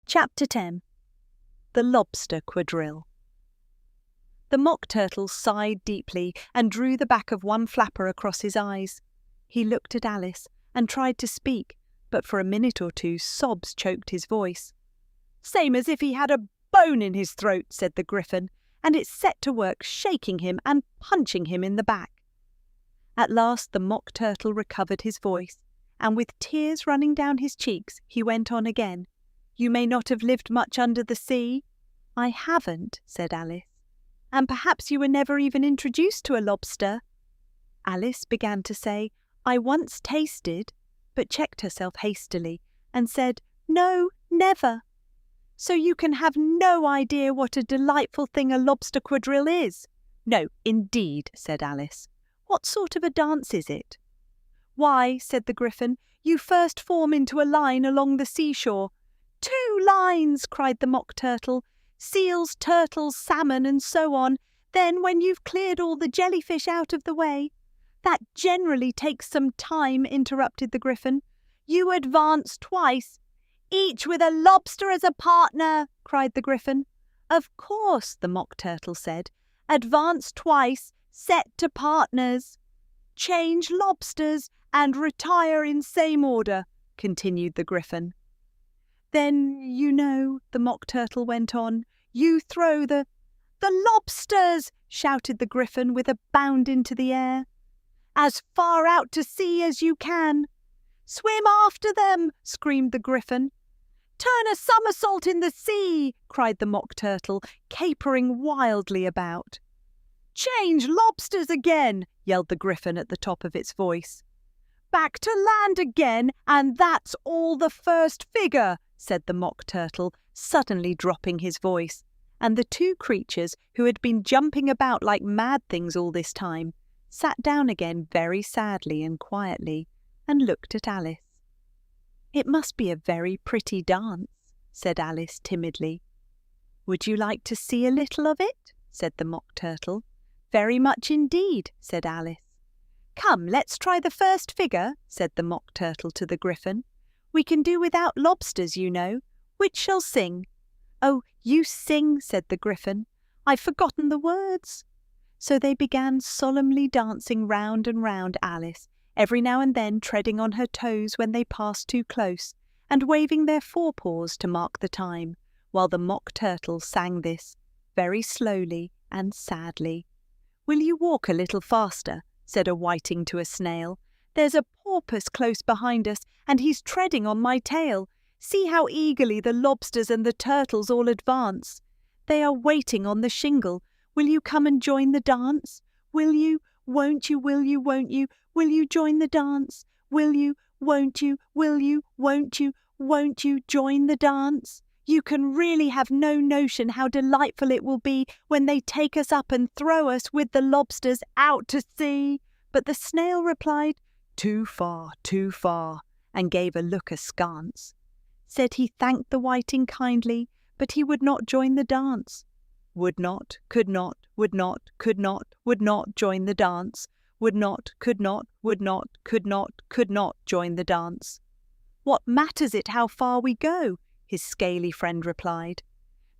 Chapter 10. The Lobster Quadrille. The Mock Turtle sighed deeply and drew the back of one flapper across his eyes. He looked at Alice and tried to speak, but for a minute or two sobs choked his voice. "Same as if he had a bone in his throat," said the Gryphon, and it set to work shaking him and punching him in the back. At last the Mock Turtle recovered his voice, and with tears running down his cheeks, he went on again. "You may not have lived much under the sea." "I haven't," said Alice. "And perhaps you were never even introduced to a lobster." Alice began to say, "I once tasted," but checked herself hastily and said, "No, never." "So you can have no idea what a delightful thing a lobster quadrille is?" "No, indeed," said Alice. "What sort of a dance is it?" "Why," said the Gryphon, "you first form into a line along the seashore." "2 lines!" cried the Mock Turtle. "Seals, turtles, salmon, and so on. Then, when you've cleared all the jellyfish out of the way—" "That generally takes some time," interrupted the Gryphon. "You advance twice." "Each with a lobster as a partner!" cried the Gryphon. "Of course," the Mock Turtle said. "Advance twice, set to partners." "Change lobsters and retire in same order," continued the Gryphon. "Then, you know," the Mock Turtle went on, "you throw the—" "The lobsters!" shouted the Gryphon with a bound into the air. "As far out to sea as you can." "Swim after them!" screamed the Gryphon. "Turn a somersault in the sea!" cried the Mock Turtle, capering wildly about. "Change lobsters again!" yelled the Gryphon at the top of its voice. "Back to land again, and that's all the first figure," said the Mock Turtle, suddenly dropping his voice, and the 2 creatures, who had been jumping about like mad things all this time, sat down again very sadly and quietly, and looked at Alice. "It must be a very pretty dance," said Alice timidly. "Would you like to see a little of it?" said the Mock Turtle. "Very much indeed," said Alice. "Come, let's try the first figure," said the Mock Turtle to the Gryphon. "We can do without lobsters, you know. Which shall sing?" "Oh, you sing," said the Gryphon. "I've forgotten the words." So they began solemnly dancing round and round Alice, every now and then treading on her toes when they passed too close, and waving their forepaws to mark the time, while the Mock Turtle sang this, very slowly and sadly. "Will you walk a little faster?" said a whiting to a snail. "There's a porpoise close behind us, and he's treading on my tail. See how eagerly the lobsters and the turtles all advance. They are waiting on the shingle. Will you come and join the dance? Will you, won't you, will you, won't you, will you join the dance? Will you, won't you, will you, won't you join the dance? You can really have no notion how delightful it will be when they take us up and throw us with the lobsters out to sea." But the snail replied, "Too far, and gave a look askance. Said he thanked the whiting kindly, but he would not join the dance. Would not, could not, would not, could not join the dance. Would not, could not, would not, could not join the dance. "What matters it how far we go?" his scaly friend replied.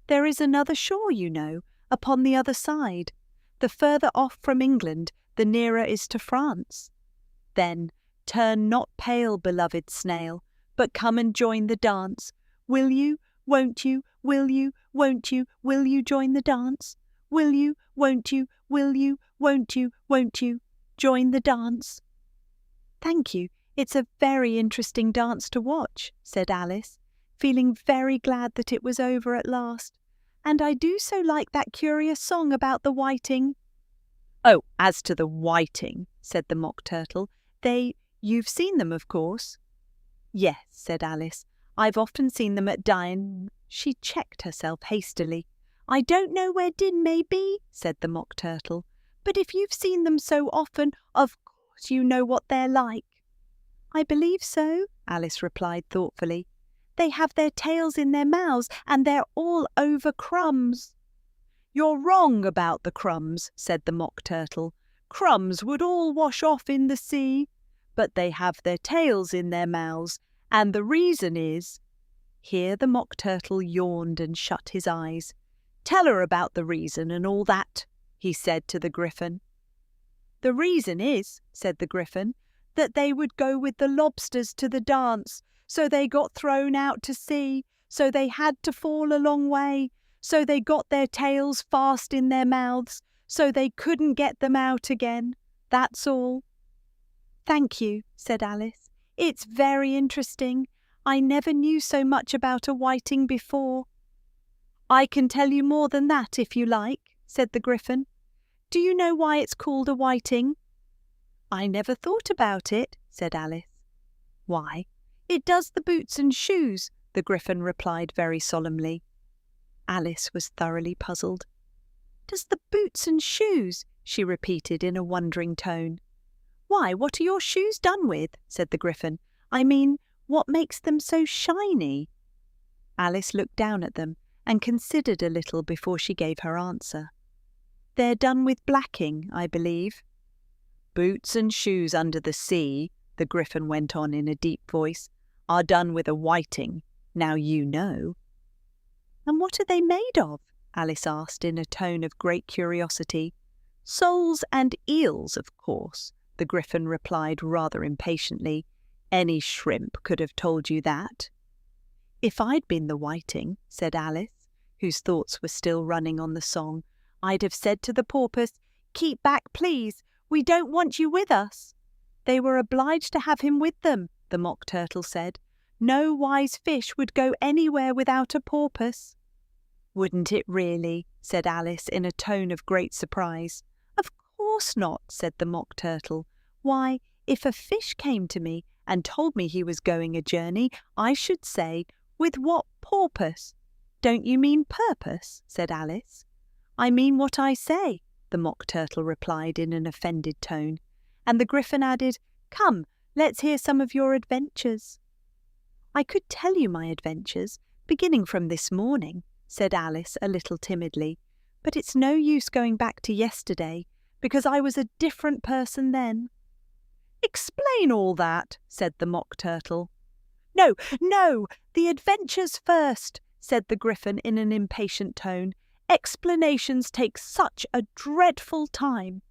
"There is another shore, you know, upon the other side. The further off from England, the nearer is to France. Then, turn not pale, beloved snail, but come and join the dance. Will you, won't you, will you, won't you join the dance? Will you, won't you, won't you join the dance?" "Thank you, it's a very interesting dance to watch," said Alice, feeling very glad that it was over at last. "And I do so like that curious song about the whiting." "Oh, as to the whiting," said the Mock Turtle, you've seen them, of course." "Yes," said Alice, "I've often seen them at Dian—" She checked herself hastily. "I don't know where Din may be," said the Mock Turtle, "but if you've seen them so often, of course you know what they're like." "I believe so," Alice replied thoughtfully. "They have their tails in their mouths, and they're all over crumbs." "You're wrong about the crumbs," said the Mock Turtle. "Crumbs would all wash off in the sea. But they have their tails in their mouths, and the reason is—" Here the Mock Turtle yawned and shut his eyes. "Tell her about the reason and all that," he said to the Gryphon. "The reason is," said the Gryphon, "that they would go with the lobsters to the dance, so they got thrown out to sea, so they had to fall a long way, so they got their tails fast in their mouths, so they couldn't get them out again. That's all." "Thank you," said Alice. "It's very interesting. I never knew so much about a whiting before." "I can tell you more than that if you like," said the Gryphon. "Do you know why it's called a whiting?" "I never thought about it," said Alice. "Why, it does the boots and shoes," the Gryphon replied very solemnly. Alice was thoroughly puzzled. "Does the boots and shoes?" she repeated in a wondering tone. "Why, what are your shoes done with?" said the Gryphon. "I mean, what makes them so shiny?" Alice looked down at them and considered a little before she gave her answer. "They're done with blacking, I believe." "Boots and shoes under the sea," the Gryphon went on in a deep voice, "are done with a whiting. Now you know." "And what are they made of?" Alice asked in a tone of great curiosity. "Soles and eels, of course," the Gryphon replied rather impatiently. "Any shrimp could have told you that." "If I'd been the whiting," said Alice, whose thoughts were still running on the song, "I'd have said to the porpoise, 'Keep back, please. We don't want you with us.'" "They were obliged to have him with them," the Mock Turtle said. "No wise fish would go anywhere without a porpoise." "Wouldn't it really?" said Alice in a tone of great surprise. "Of course not," said the Mock Turtle. "Why, if a fish came to me and told me he was going a journey, I should say, 'With what porpoise?'" "Don't you mean purpose?" said Alice. "I mean what I say," the Mock Turtle replied in an offended tone. And the Gryphon added, "Come, let's hear some of your adventures." "I could tell you my adventures, beginning from this morning," said Alice a little timidly, "but it's no use going back to yesterday, because I was a different person then." "Explain all that," said the Mock Turtle. "No, no, the adventures first," said the Gryphon in an impatient tone. "Explanations take such a dreadful time."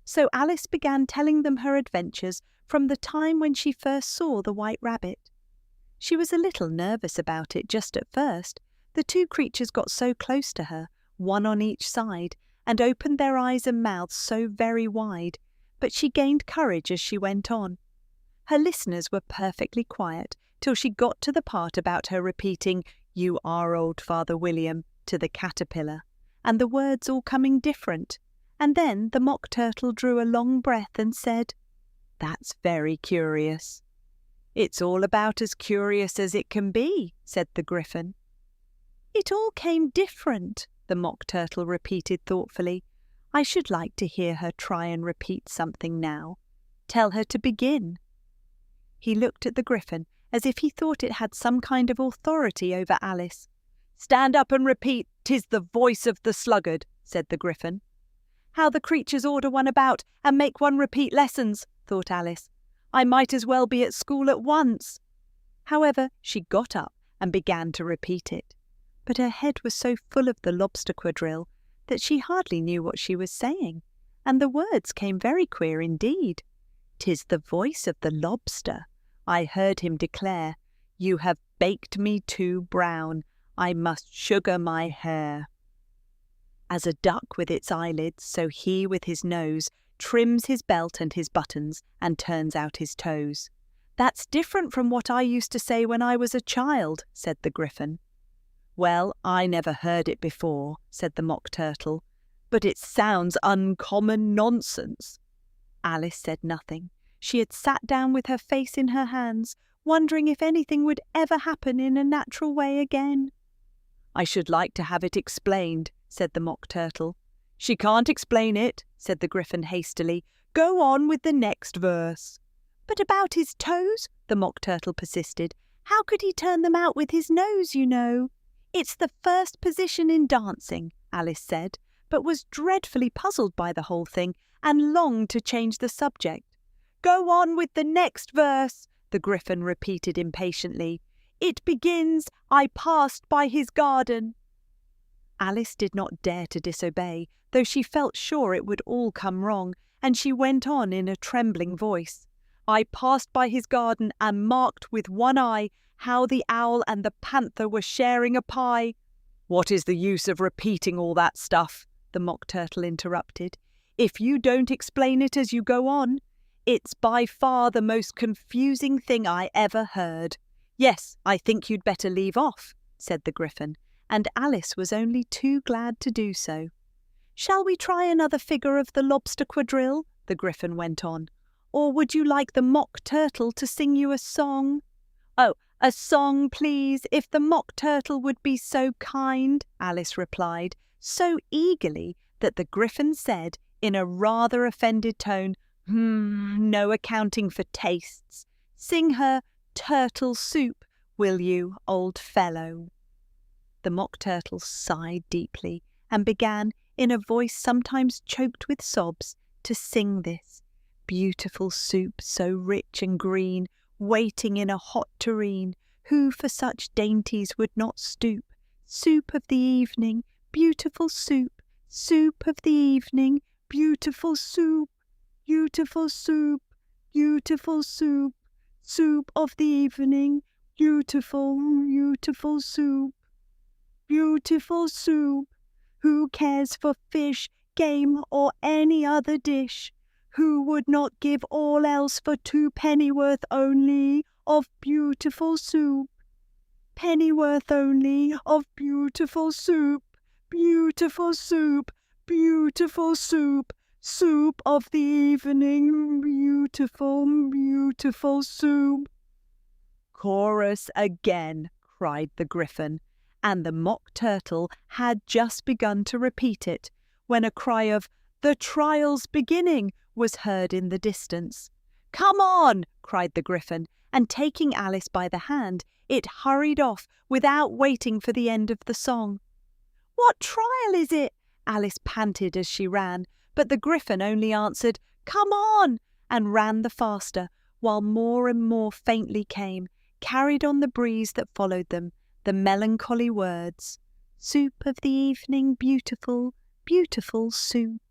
So Alice began telling them her adventures from the time when she first saw the White Rabbit. She was a little nervous about it just at first. The two creatures got so close to her, one on each side, and opened their eyes and mouths so very wide, but she gained courage as she went on. Her listeners were perfectly quiet till she got to the part about her repeating, "You are old Father William," to the caterpillar, and the words all coming different. And then the Mock Turtle drew a long breath and said, "That's very curious." "It's all about as curious as it can be," said the Gryphon. "It all came different," the Mock Turtle repeated thoughtfully. "I should like to hear her try and repeat something now. Tell her to begin." He looked at the Gryphon as if he thought it had some kind of authority over Alice. "Stand up and repeat, "'Tis the voice of the sluggard,'" said the Gryphon. "How the creatures order one about and make one repeat lessons," thought Alice. "I might as well be at school at once." However, she got up and began to repeat it. But her head was so full of the lobster quadrille that she hardly knew what she was saying, and the words came very queer indeed. "'Tis the voice of the lobster," I heard him declare. "You have baked me too brown. I must sugar my hair." As a duck with its eyelids, so he with his nose trims his belt and his buttons and turns out his toes. "That's different from what I used to say when I was a child," said the Gryphon. "Well, I never heard it before," said the Mock Turtle, "but it sounds uncommon nonsense." Alice said nothing. She had sat down with her face in her hands, wondering if anything would ever happen in a natural way again. "I should like to have it explained," said the Mock Turtle. "She can't explain it," said the Gryphon hastily. "Go on with the next verse." "But about his toes," the Mock Turtle persisted. "How could he turn them out with his nose, you know?" "It's the first position in dancing," Alice said, but was dreadfully puzzled by the whole thing and longed to change the subject. "Go on with the next verse," the Gryphon repeated impatiently. It begins, I passed by his garden. Alice did not dare to disobey, though she felt sure it would all come wrong, and she went on in a trembling voice. I passed by his garden and marked with one eye how the owl and the panther were sharing a pie. What is the use of repeating all that stuff? The Mock Turtle interrupted. If you don't explain it as you go on, it's by far the most confusing thing I ever heard. Yes, I think you'd better leave off, said the Gryphon, and Alice was only too glad to do so. Shall we try another figure of the lobster quadrille? The Gryphon went on. Or would you like the Mock Turtle to sing you a song? Oh, a song, please, if the Mock Turtle would be so kind, Alice replied, so eagerly that the Gryphon said, in a rather offended tone, no accounting for tastes. Sing her turtle soup, will you, old fellow? The Mock Turtle sighed deeply and began, in a voice sometimes choked with sobs, to sing this. Beautiful soup, so rich and green, waiting in a hot tureen, who for such dainties would not stoop? Soup of the evening, beautiful soup, soup of the evening, beautiful soup, beautiful soup, beautiful soup, soup of the evening, beautiful, beautiful soup, beautiful soup. Who cares for fish, game, or any other dish? Who would not give all else for 2 pennyworth only of beautiful soup? Pennyworth only of beautiful soup, beautiful soup, beautiful soup, soup of the evening, beautiful, beautiful soup. Chorus again, cried the Gryphon, and the Mock Turtle had just begun to repeat it when a cry of "The trial's beginning" was heard in the distance. "Come on!" cried the Gryphon, and taking Alice by the hand, it hurried off without waiting for the end of the song. "What trial is it?" Alice panted as she ran, but the Gryphon only answered, "Come on!" and ran the faster, while more and more faintly came, carried on the breeze that followed them, the melancholy words, "Soup of the evening, beautiful, beautiful soup."